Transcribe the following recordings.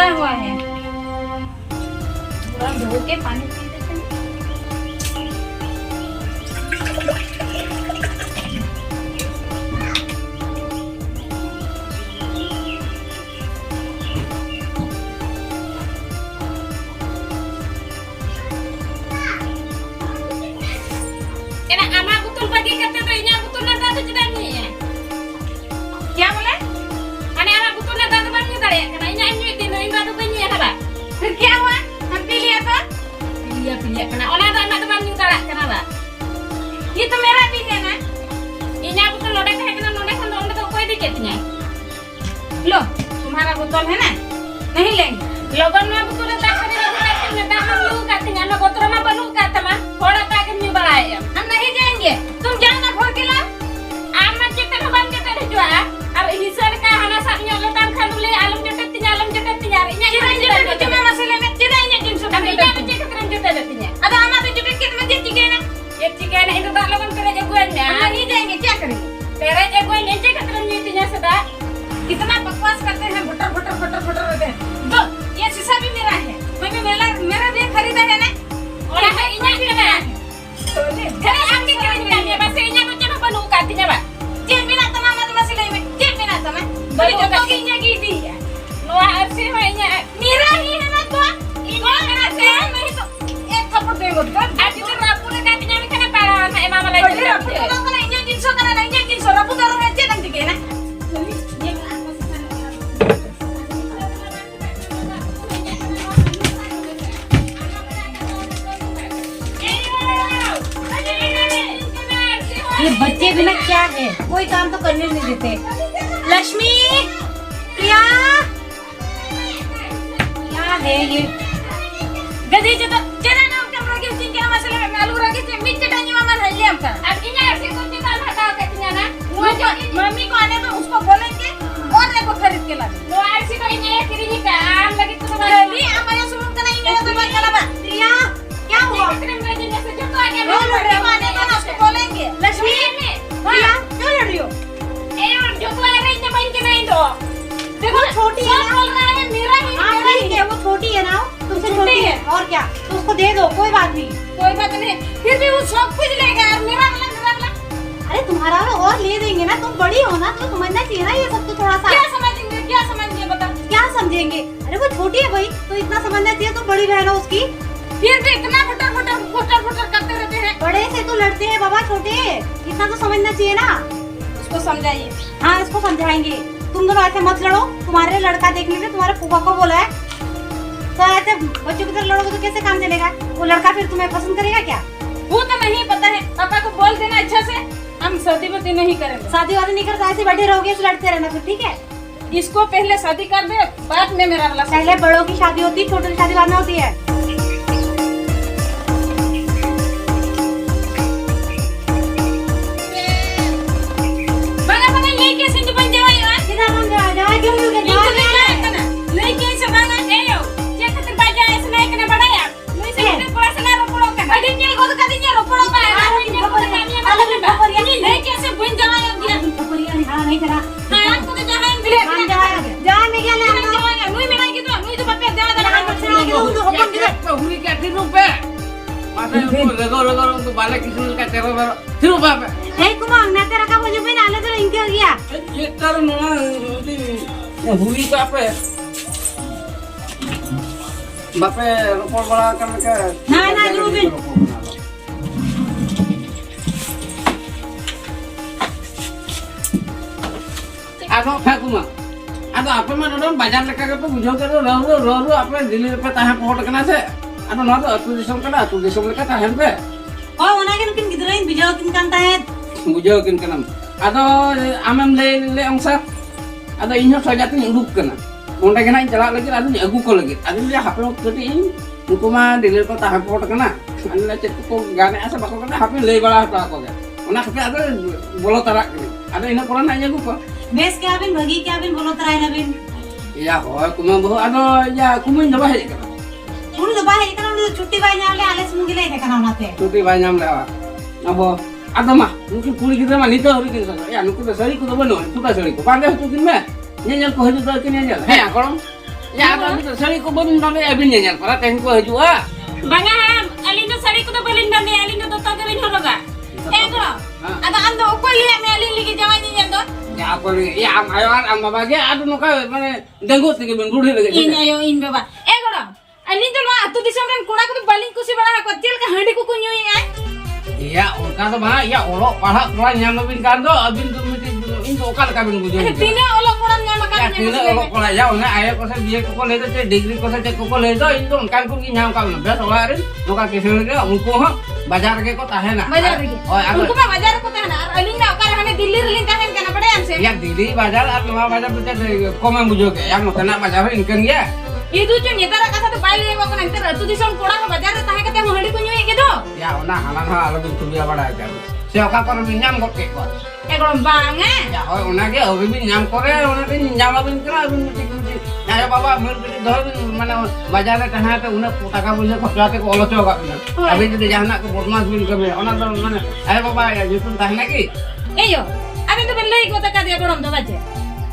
भरा हुआ है। थोड़ा धो के पानी पी देते हैं। क्या बोले? फिर क्या हुआ? हम पी लिया तो? ये तो मेरा भी है ना? लो, तुम्हारा बोतल है ना? नहीं लेंगे। हम नहीं जाएंगे। तुम जाओ ना भोर के ला। कितना बकवास करते हैं, फटर फटर फटर फटर रहते हैं। दो, ये शीशा भी मेरा है। मैं भी मेरा भी खरीदा है ना? और है इन्हें भी ना। घरे आके करेंगे बस इन्हें कुछ ना बनू काटने बा। जेब में ना तमाम मत मसले में। जेब में ना तमाम। बड़ी जो तो इन्हें की दी है। नो ऐसे हो इन्हें मेरा ही है ना तो इन्हें मेरा से नहीं तो एक थप्पड़ देंगे तो आज तो रापुर काटने में खाना पारा है मामा लाइक रापुर तो ना इन्हें जिनसो करना ना इन्हें जिनसो रापुर दारू में चेतन दिखे ना। ये बच्चे बिना क्या है, कोई काम तो करने नहीं देते। लक्ष्मी, प्रिया, क्या है ये? गधी जो तो चला ना उनके हम लोग के चिंके मसाले में आलू रखे थे, मिर्च डालने मामा हल्दी हमका। अब इन्हें ऐसे कुछ निकाल हटाओ कहती हैं ना? मम्मी को आने तो उसको बोलेंगे और देखो खरीद के ला। लो ऐसी तो इन्हें फिर नहीं काम लगे तो तुम्हारे लिए हमारे सुमन का नहीं मिला तो बात करा बा। प्रिया, क्या हुआ? बोलेंगे लक्ष्मी, प्रिया क्यों लड़ रही हो? देखो छोटी है ना, मेरा ही है, वो छोटी है ना, तुमसे छोटी है और क्या, तो उसको दे दो, कोई बात नहीं। कोई बात नहीं, फिर भी वो सब कुछ लेगा मेरा वाला। अरे तुम्हारा और ले देंगे ना, तुम बड़ी हो ना, तो समझना चाहिए ना ये सब। तो थोड़ा सा क्या समझेंगे बता, क्या समझेंगे? अरे वो छोटी है भाई, तो इतना समझना चाहिए, तुम बड़ी बहन हो उसकी। फिर भी इतना फटर करते रहते हैं। बड़े से तो लड़ते हैं बाबा, छोटे इतना तो समझना चाहिए ना। उसको समझाइए। हाँ, इसको समझाएंगे। तुम दोनों ऐसे मत लड़ो, तुम्हारे लड़का देखने से तुम्हारे फूफा को बोला है, तो ऐसे बच्चों की तरह लड़ोगे तो कैसे काम चलेगा? वो लड़का फिर तुम्हें पसंद करेगा क्या? वो तो नहीं पता है, पापा को बोल देना अच्छा से, हम शादी वादी नहीं करेंगे। शादी वादी नहीं करते, ऐसे बैठे रहोगे, लड़ते रहना फिर, ठीक है? इसको पहले शादी कर दे, बाद में मेरा वाला। पहले बड़ों की शादी होती है, छोटों की शादी बाद में होती है। Bape ropor bala kan ke. Nah, Rubin. Ano Fakuma. Ado apa mah nodon bazar leka ke tuh bujau ke ro apa dili pe tahan pohon kena se. Ano no atu disam leka tahan pe. Oh, mana kan mungkin giderain bujau kin kan tahet. Bujau kin kanam. Ado amam le angsa. Ado inyo saja tin uruk kena. Onde kena jalak lagi adu agu ko lagi. Adu dia haplo keti in. Nuku mah dili pe tahan pohon kena. Anu la cet ko gane asa bako kena hape le bala ta ko ge. Ona hape ado bolo tarak kini. Ado ina koran nanya gu ko. Bes क्या बिन भगी क्या बिन बोलो तराई ना बिन या हो कुमा बहु आदो या कुमिन दबा है कना उन दबा है कना उन छुट्टी बाय नाले आले सुमुगी ले कना नाते छुट्टी बाय नाम लेवा अब आदो मा नुकी कुड़ी गिदरा मा नितो हरि किन या नुku तो सरी को दबनो तू का सरी को पांडे तू किन में नेजल को हजु तो किन नेजल है आकड़म Ya ada sari ko babin dale abin nyanyal para teh ko hajua. Banga alin do sari ko do balin dane alin do to galin horoga. Ego. Ada ando ko liya me alin ligi jawan nyen do. Ya aku ya am ayoan am babage adu nuka mane dengut ke ben budi lagi. In ayo in baba. Ego do. Alin do atu disam ren koda ko balin kusi bada ko tel ka handi ko kunyui ai. Iya, orang tu bah, ya olok palak keluar nyam abin kando, abin tu mesti itu okal kabin bujuk. Tina olok koran nyama kan. Ya tina olok keluar ya, ona ayah kosa dia koko ledo, cek degree kosa cek koko ledo, itu kan pun nyam kabin. Biasa olarin, nuka kisah lagi, unku ha, bajar ke kota hena. Bajar lagi. Oh, aku. Unku mah bajar kota hena. Alin na okar hame Delhi rilin tahen kana pade amse. Ya Delhi bajar, atau mah bajar tu cek komen bujuk, yang mau kena bajar inkan ya. Itu cuma nyetara kasa tu paile ko kan enter tu disam koda ko bajar tahe kate handi ko nyui ke do. Ya ona halan ha alabin tu dia bada kan. Siapa kau nyam kok ke kau? Ego bange. Ya oh ona ke abin nyam kore, ona ke nyam abin kera abin mesti. Ya baba mesti doh mana bajar le kah te una taka boleh kau jate ko olocho ka. Abin jadi jahna ko bodmas bin kame. Ona to mana ayo baba ya jutun tahna ki. Eyo. Abi tu belai ko taka dia koram do baje.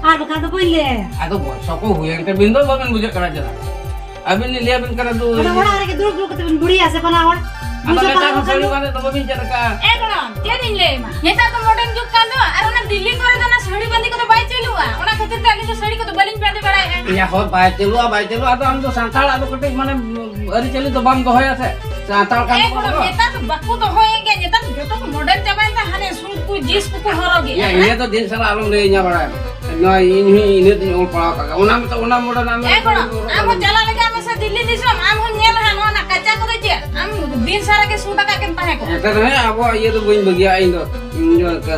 আর বকা তো বললে আদো সকো হুয়ে তে বিন্দু বাবেন বুঝে করা জলা আবিন লিয়া বিন করা দু ওটা ওটা আরে দুর দুর কত বুড়ি আছে কোন আমার আদো লেটা তো সরি মানে তো বাবিন জরকা এ কোন তে দিন লে মা এটা তো মডার্ন যুগ কাল দো আর ওনা দিল্লি করে দো না শাড়ি বাঁধি কত বাই চলুয়া ওনা খাতির তে আলি তো শাড়ি কত বালিন পেতে বাড়ায় ইয়া হো বাই চলুয়া আদো আম তো সাঁতাল আদো কটে মানে আরি চলি তো বাম দহয় আছে সাঁতাল কাম এ কোন এটা তো বাকু তো হয়ে গে এটা তো যত মডার্ন চাবাই তা হানে সুকু জিস কুকু হরগে ইয়া ইনে তো দিন সারা আলম লে ইয়া বাড়া না ইনে দিন ওল পড়া কাকা ওনা তো ওনা মোড়া নামে এ কোন আম জ্বালা লাগে আমি সে দিল্লি দিছম আম হন নেল হান ওনা কাচা করে যে আম দিন সারা কে সুটা কা কেন তাহে কো এটা রে আবো ইয়ে তো বইন বগিয়া আইন তো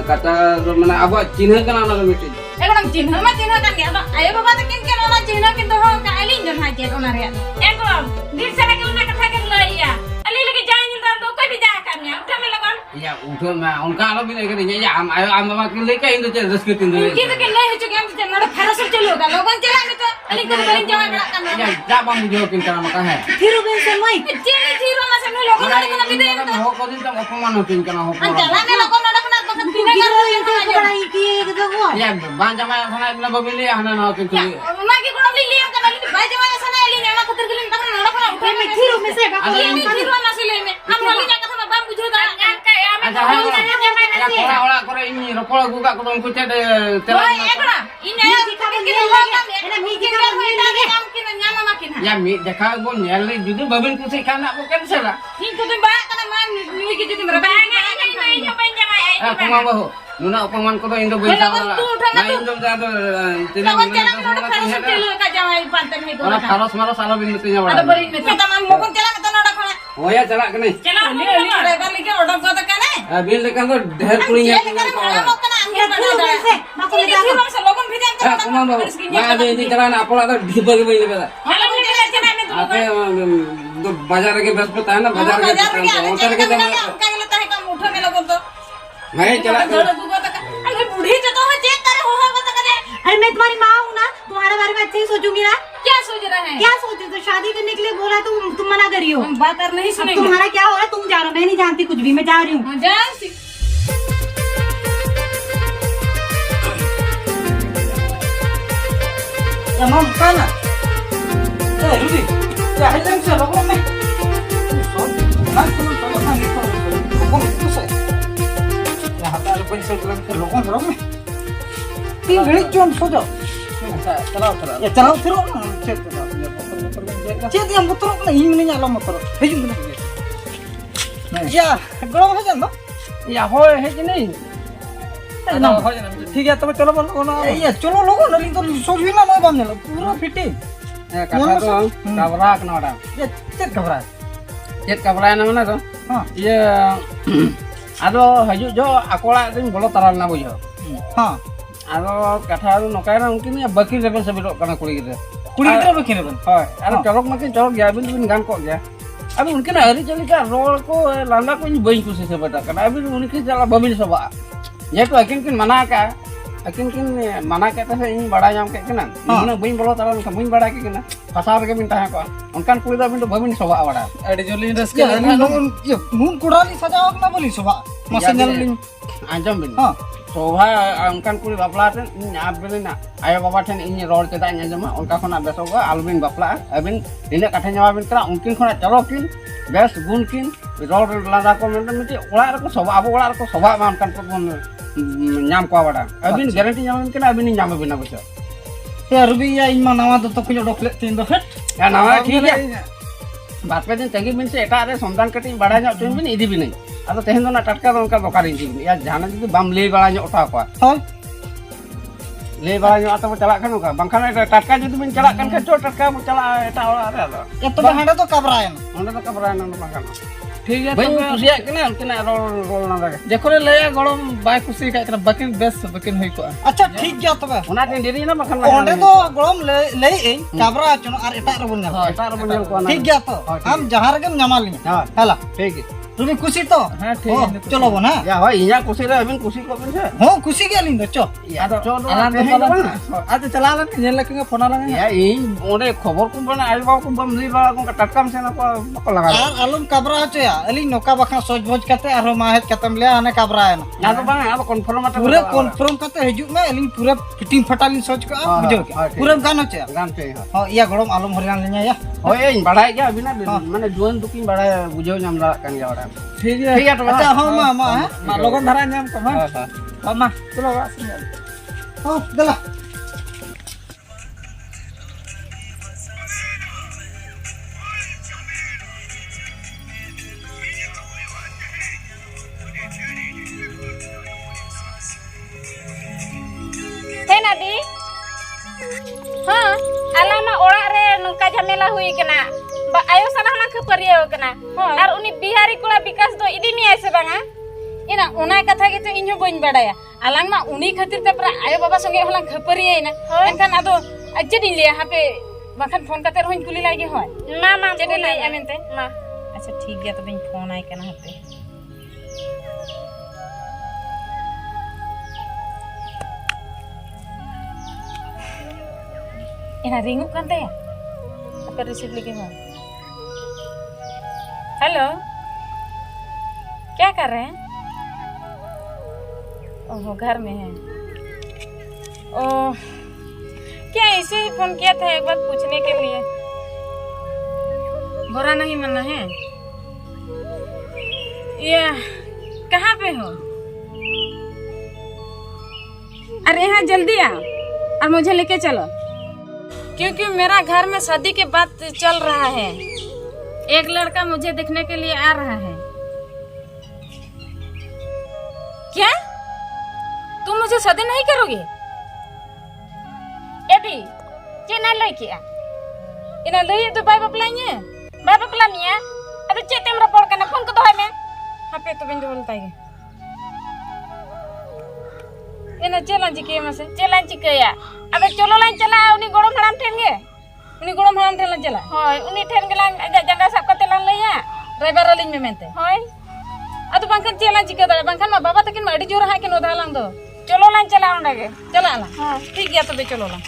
কাটা মানে আবো চিনহ কানা না মিটি একদম চিহ্ন কান গে আয় বাবা তো কেন কেন ওনা চিহ্ন কিন্তু হ কা আলিন জন হাই কেন ওনা রে একদম দিন সারা কে ওনা কথা কে লইয়া আলি লগে যাই নি দাম তো কই যা কামিয়া উঠা মে লগন Ya udah mah, unkah alam ini kerja ya am bawa kili kah itu jadi rezeki tinggal. কিন্তু কে লই হচ্ছে কেন যে নড়ে ফেরস চলো গা লগন চলা আমি তো আলি করে বলিন যাওয়া বড় কাম Ya, jangan menjauhin karena makanya. থিরু বেন সে মই চিনি থিরু না সে লগন আলি কোন বিদে তো Mau kau tidak mau mungkin karena আন hukum. জ্বালা নে লগন নড়ে কোন কথা বিনা করে কি দেখো Ya, bang jamai sana bila beli anak nak mungkin. ওনা কি কোন লিলি আম কালি ভাই জামাই আছে না এলি না খাতির গলিন তখন নড়ে কোন উঠে মে থিরু মে সে বাবা থিরু না সে লই মে আম বলি না কথা বাবা বুঝো দা Ada orang orang ini rokok buka kau tunggu cede terang. Ya mi, jika kau nyali jadi babin kusik kanak bukan salah. Kumang bahu, nuna upaman kau tu Indo bisa lah. Nah Indo ada tidak. Orang harus malas salah bin mestinya orang. Oh ya celak kene. Bil lekan tu dah punya. Kumang bahu, mana ini jalan apa lah tu dibagi bagi bela. Apa bazar ke best peta na bazar ke hotel ke jalan. मैं चला अरे बूढ़ी जो तो है check करे हो बता करे अरे मैं तुम्हारी माँ हूँ ना तुम्हारे बारे में अच्छे ही सोचूंगी ना क्या सोच रहा है क्या सोच रहे हो शादी करने के लिए बोला तुम मना करी हो हम बात कर नहीं सुनेंगे तुम्हारा क्या हो रहा है तुम जा रहे हो मैं नहीं जानती कुछ भी मैं जा रही हूँ Emang kana? Rudy, ya hilang sa loob mo. Ya hatal pa sa lang sa loob mo. Tinggal John sojo. Ya chalaw thiro na. Chet yang motor na hing niya alam motor. Hejum na. Ya, golo ho jando. Ya hoy है कि नहीं ठीक है तब चलो बोलो ना ये चलो लोगो ना लिंक तो सोच भी ना मैं बांध ले पूरा फिटे kata tu kabrak na orang ये चेक घबरा jet kabrak na mana tu हां ye ado haju jo akola tin bolo taral na bujo हां ado kata tu nokai na mungkin ya bakil level sebelok kana kuli kita कुड़ी कितना बकिन बन hoy ado colok makin colok ya bin gan kok ya abi mungkin hari jali ka rol ko landa ko ni bain kusi sebata kana abi mungkin jala babil soba ya tu akin kin mana ka akin kin mana ka ta ini bada nyam ke kana mana bain bolo taral ka bain bada ke kana pasar ke minta ko onkan kuli da bin to babil soba bada अरे जो लिन रस के लोगन ये नून कुड़ाली सजावक ना बोली सुबह मसनल लिन anjam bin हां ᱥᱚᱵᱷᱟ ᱚᱱᱠᱟᱱ ᱠᱩᱲᱤ ᱵᱟᱯᱞᱟ ᱴᱷᱮᱱ ᱤᱧ ᱟᱵᱮᱱ ᱟᱭᱳ ᱵᱟᱵᱟ ᱴᱷᱮᱱ ᱤᱧ ᱨᱚᱲ ᱪᱮᱫᱟᱜ ᱤᱧ ᱟᱸᱡᱚᱢᱟ ᱚᱱᱠᱟ ᱠᱷᱚᱱᱟᱜ ᱵᱮᱥᱚᱜᱼᱟ ᱟᱞᱚᱵᱤᱱ ᱵᱟᱯᱞᱟᱜᱼᱟ ᱟᱹᱵᱤᱱ ᱛᱤᱱᱟᱹᱜ ᱠᱟᱴᱷᱟ ᱧᱟᱢᱟᱵᱤᱱ ᱠᱟᱱᱟ ᱩᱱᱠᱤᱱ ᱠᱷᱚᱱᱟᱜ ᱪᱚᱞᱚ ᱠᱤᱱ ᱵᱮᱥ ᱜᱩᱱ ᱠᱤᱱ ᱨᱚᱲ ᱞᱟᱸᱫᱟ ᱠᱚ ᱢᱮᱱᱛᱮ ᱢᱤᱫᱴᱤᱡ ᱚᱲᱟᱜ ᱨᱮᱠᱚ ᱥᱚᱵᱷᱟ ᱟᱵᱚ ᱚᱲᱟᱜ ᱨᱮᱠᱚ ᱥᱚᱵᱷᱟᱜ ᱢᱟ ᱚᱱᱠᱟᱱ ᱠᱚᱵᱚᱱ ᱧᱟᱢ ᱠᱚᱣᱟ ᱵᱟᱰᱟ ᱟᱹᱵᱤᱱ গ্যারান্টি ᱧᱟᱢᱟᱵᱤᱱ ᱠᱟᱱᱟ ᱟᱹᱵᱤᱱ ᱧᱟᱢᱟᱵᱤᱱᱟ ᱵᱩᱡᱷᱟᱹᱣ ᱨᱩᱵᱤ ᱤᱧ ᱢᱟ ᱱᱟᱣᱟ ᱫᱚᱛᱚ ᱠᱚᱧ ᱚᱰᱚᱠ ᱞᱮᱫ ᱛᱤᱧ ᱫᱚ ᱦᱮᱴ ᱱᱟᱣᱟ ᱴᱷᱤᱠ ᱜᱮᱭᱟ ᱵᱟᱨᱯᱮ ᱫᱤᱱ ᱛᱟᱹᱜᱤ ᱵᱤᱱ ᱥᱮ ᱮᱴᱟᱜ ᱨᱮ ᱥᱚন্ধান ᱠᱟᱹᱴᱤᱡ ᱵᱟᱲᱟᱭ ᱧᱚᱜ ᱦᱚᱪᱚᱧ ᱵᱤᱱ ᱤᱫᱤ ᱵᱤᱱᱟᱹᱧ ᱟᱫᱚ ᱛᱮᱦᱮᱧ ᱫᱚ ᱚᱱᱟ ᱴᱟᱴᱠᱟ ᱫᱚ ᱚᱱᱠᱟ ᱫᱚᱠᱟᱨ ᱤᱫᱤ ᱵᱤᱱ ᱡᱟᱦᱟᱱᱟᱜ ᱡᱩᱫᱤ ᱵᱟᱢ ᱞᱟᱹᱭ ᱵᱟᱲᱟ ᱧᱚᱜ ᱚᱴᱟ ᱠᱚᱣᱟ ᱦᱳᱭ ᱞᱟᱹᱭ ᱵᱟᱲᱟ ᱧᱚᱜ ᱟᱛᱚ ᱪᱟᱞᱟᱜ ᱠᱷᱟᱱ ᱚᱱᱠᱟ ᱵᱟᱝᱠᱷᱟᱱ ᱴᱟᱴᱠᱟ ᱡᱩᱫᱤ ᱵᱤᱱ ᱪᱟᱞᱟᱜ ᱠᱟᱱ ᱠᱷᱟᱱ ᱪᱚ ᱴᱟᱴᱠᱟ ᱵᱚ ᱪᱟᱞᱟᱜᱼᱟ ᱮᱴᱟᱜ ᱚᱲᱟᱜ ᱨᱮ ᱟᱫᱚ ᱛᱚᱵᱮ ᱦᱟᱸᱰᱮ ᱫᱚ ᱠᱟᱵᱨᱟᱭᱮᱱᱟ ᱚᱸᱰᱮ ᱫᱚ ᱠᱟᱵᱨᱟᱭᱮᱱᱟ ᱵᱟᱝ ᱜᱟᱱᱚᱜᱼᱟ ᱴᱷᱤᱠ ᱜᱮᱭᱟ ᱵᱟᱹᱧ ᱠᱩᱥᱤᱭᱟᱜ ᱠᱟᱱᱟ ᱩᱱᱠᱤᱱᱟᱜ ᱨᱚᱲ ᱞᱟᱸᱫᱟ ᱜᱮ ᱡᱚᱠᱷᱚᱱᱮ ᱞᱟᱹᱭᱟ ᱜᱚᱲᱚᱢ ᱵᱟᱭ ᱠᱩᱥᱤ ᱠᱟᱜ ᱠᱟᱱᱟ ᱵᱟᱹᱠᱤᱱ ᱵᱮᱥ ᱵᱟᱹᱠᱤᱱ ᱦᱩᱭ ᱠᱚᱜᱼᱟ ᱟᱪᱪᱷᱟ ᱴᱷᱤᱠ ᱜᱮᱭᱟ ᱛᱚᱵᱮ ᱚᱱᱟᱛᱤᱧ ᱰᱮᱨᱤᱭᱮᱱᱟ ᱵᱟᱠᱷᱟᱱ ᱚᱸᱰᱮ ᱫᱚ ᱜᱚᱲᱚᱢ ᱞᱟᱹᱭᱮᱧ ᱠᱟᱵᱨᱟ ᱦᱚᱪᱚᱱᱚ ᱟᱨ ᱮᱴᱟᱜ ᱨᱮᱵᱚᱱ ᱧᱟᱢᱟ ᱮᱴᱟᱜ ᱨᱮᱵᱚᱱ ᱧᱮᱞ ᱠᱚᱣᱟ ᱴᱷᱤक गया तो हम जहाँ रगे ᱧᱟᱢᱟ ᱞᱤᱧ हेला ठीक है তুমি খুশি তো হ্যাঁ ঠিক আছে চলো বোন হ্যাঁ या भाई इया खुशी रे अबिन खुशी को बिन से হ্যাঁ খুশি গেলিন তো চো या तो আলান তো পালান আচ্ছা চলা আলান ᱧᱮᱞ ᱞᱮᱠᱤᱱ ᱯᱷᱳᱱ ᱟᱞᱟᱝ या इन ओंडे खबर को बना आयो बाबू को बम ली बड़ा को टटकाम से ना को लगा আর আলম কাবরা হচ্ছে আলি নকা বাখা সজ ভোজ কাতে আর মাহেত কাতম লে আনে কাবরায়না या तो बांग अब कन्फर्म मत पूरे कन्फर्म काते हिजुग में अलिन पूरा फिटिंग फटालिन सज का बुझो पूरा गान होचे गान पे हां या गड़म आलम हरियान लिया या होय इन बढ़ाई गया बिना माने जुन दुकिन बढ़ाई बुझो नाम दा कान गया बड़ा ठीक है अच्छा हां मा लगन धरा नाम को हां हां मा चलो हां गला हे नादी हाँ आलामा ओड़ा रे नंका झमेला हुई कना आयो साला ना खपरिया कना और उनी बिहारी कोड़ा विकास दो इदी मी ऐसे बांगा इना उना कथा के तो इन्हो बइन बडाया आलांग मा उनी खातिर ते पर आयो बाबा संगे हलां खपरिया इना एनखान आदो अजडी लिया हापे बाखन फोन कते रोइन कुली लागे होय मा मा जेडे लाई एमेनते मा अच्छा ठीक गया तो बिन फोन आय कना हापे इना रिंगू कांते या apa रिसीव लेके हो हेलो क्या कर रहे हैं ओह घर में है ओह क्या ऐसे ही फोन किया था एक बात पूछने के लिए बुरा नहीं मानना है ये कहाँ पे हो अरे यहाँ जल्दी आओ और मुझे लेके चलो क्योंकि मेरा घर में शादी के बाद चल रहा है एक लड़का मुझे देखने के लिए आ रहा है क्या तुम मुझे शादी नहीं करोगे एडी चेना लइकिया इना लई तो बाय बपलाइए बाय बपलानिया अबे चेतेम रपड़ कना फोन को दोय में हापे तो बिंदु बोलताई इना चेलांजी के मसे चेलांजी कया अबे चलो लाइन चला उनी गोड़म हराम ठेन गे उनी गोड़म हराम ठेन लाइन चला होय उनी ठेन गेलां अजा जंगा सब कते लान लइया ड्राइवर लिंग में मेनते होय अतो बांखन चेलांजी के दा बांखन मा बाबा तकिन मा अडी जोर हाय के नो दालांग दो चलो लाइन चला ओंडे गे चला ला हां ठीक गया तबे चलो ला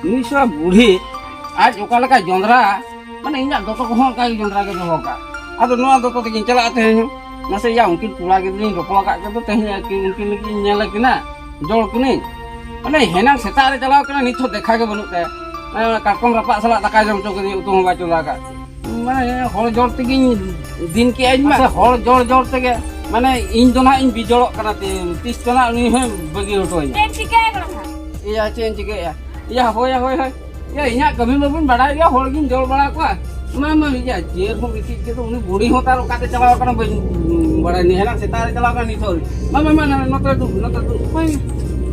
निशा बूढ़ी आज ओका लका जोंदरा माने इना दोतो को हों का जोंदरा के दोहो का आदो नोआ दोतो तकिन चला तेहन नसे या उनकिन कुला के दिन रोपला का के तो तेहन कि उनकिन लगी नेल किना जोड़ किनी माने हेना सेता रे चलाव कना निथो देखा के बनु ते माने काटकम रपा सला दाका जम चो के उतु बा चला का माने होड़ जोड़ तगिन दिन के आज मा होड़ जोड़ जोड़ तगे माने इन दोना इन बिजोड़ कना ते तीस कना उनी हे बगी होटोय चेन चिकाय कना या चेन चिके या होय या इना कमी मबन बड़ा या होड़गिन जोड़ बड़ा को मामा या जेर हो बिकी के तो उनी बूढ़ी होता रोकाते चलाव कना बड़ा निहला सेतारे चलाव कना निथोर मामा नतर दु होय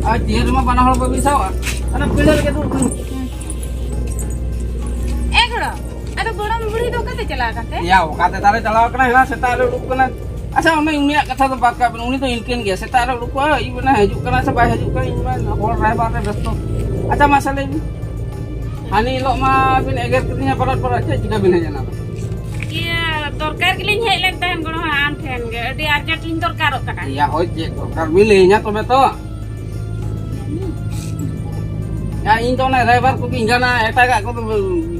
आ जेर मा बना होड़ बबिसावा अरे पिलर के दु एगड़ो अरे गोड़म बूढ़ी दो कते चला करते या ओकाते तारे चलाव कना हेना सेतारे रुक कना अच्छा उनी उनी कथा तो बात का उनी तो इनकेन गया सेतारे रुक ई बना हजू कना से बाय हजू कना इन होड़ राय बात व्यस्त अच्छा मासाले हानि लो मा बिन एगर कितनी परत पर अच्छा चिका बिन जना दरकार गिलिन हेज लेन ताहन गणो आम ठेन गे अडी urgent Lin दरकारok kana Ya hoi je dokar milihnya to beto. Ya in to na driver ko kinjana eta ga ko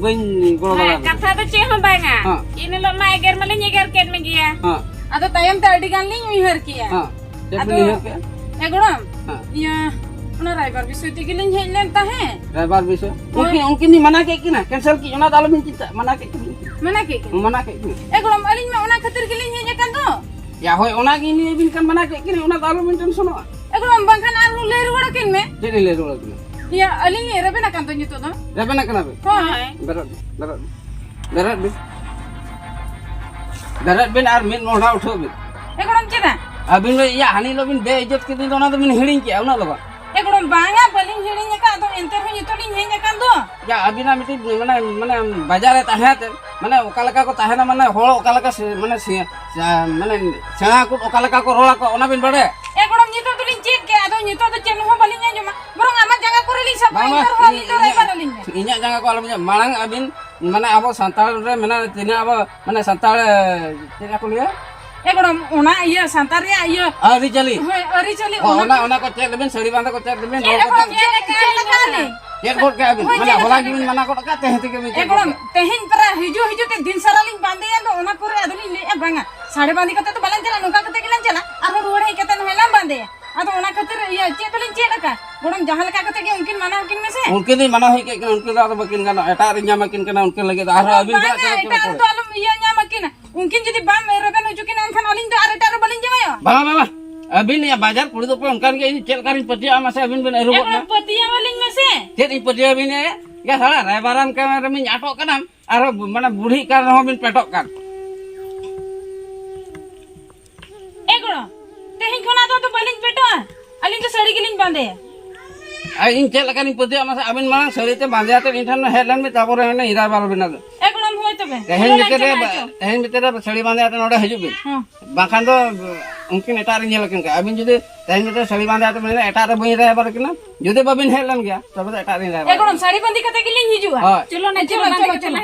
bain golo bala. katha do che hom banga Ha. ini lo ma eger male nyeger ket me giya Ha. ado tayam ta adi gan lin uihar kiya Ha. Cek Aduh. milih ke? e gणम Ha. ya ona driver bisu ti गिलिन हेज लेन ताहे Driver bisa. Mungkin ni mana ke kina cancel ki ona dalam cinta mana ke kina. mana ke Mana ke kina. e gणम alin ma ona khatir Gillin hedge kan do Ya hoi ona gini bin kan mana ke kina ona dalam tension. e gणम bangkhan ar lu leru wada kin me Jadi le dulu kina. ya alin ni rebe na kan to nyito do Rebe na kenapa? hoy Berat. Berat bin. Berat bin ar min moda utho bin. e gणम cheda Abin lo ya hani lo bin be ijat ke din ona to bin hiring ki ona lo. e gणम banga balin hedinya ka do enter hu nyito lin heja kan do Ya abina miti mana bazar tahate mana okalaka ko tahena mana hol okalaka mana mana sena ko okalaka ko rola ko ona bin bade e gणम nyito to lin check ke ado nyito to chen ho balin nya joma borong amar jaga kore li sab Mama, enter ho nyito driver lin me inya jangan ko alamnya malang abin mana abo santal re mana tina abo mana santal tina ko liya e gणम ona iya santar ya iya ari jali hoy ari chali ona ko cek lebin sari banda ko cek lebin e gणम che ka le cek bot ke abin mana hola bin mana ko ka teh ke bin e gणम tehin para hiju te din sara lin bande ya do ona pore ado lin le e banga sade bandi kate to balan chala noka kate gilan chala aro ruwad he kate no helam bande ado ona khatir iya che to lin che ka gणम jahan leka kate ge unkin mana unkin me se उनके दिन मना है कि उनके दादा बकिन गाना एटा Rinja Makin kana उनके लगे आरो अबिन का eta to alum iya nya makin unkin jodi bam reben ujukin ankhan alin to are tar balin jamayo बाबा अबिन या बाजार पुड़ी तो उनका के चेल करिन पटिया मासे अबिन बन arrow e gणम patiya balin me se चेल इ पटिया बिन या साला रायबारान के रमिन आटो कनाम आरो माने बुढ़ी का रहो बिन पेटक कान e gणम tehin khona to balin peto alin to sari gilin bande आ इन चेल करिन पटिया मासे अबिन मांग सरिते बांजाते इंथन हेडलाइन में तापर ने इरा बार बिना e gणम hoy tobe तेहन मिtere सड़ी बांजाते नोडे हजु बिन बाखान तो उनकिन एटा रिंजा लकिन का अबिन जदि तेहन मिtere सड़ी बांजाते मेने एटा रे बई रे बार किना जदि बाबिन हेडलाइन गया तबे तो एटा Rinja e gणम sari bandi kate gilin hijua हां chalo na chalo chalo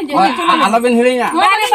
आलो बिन हिड़िया Bye.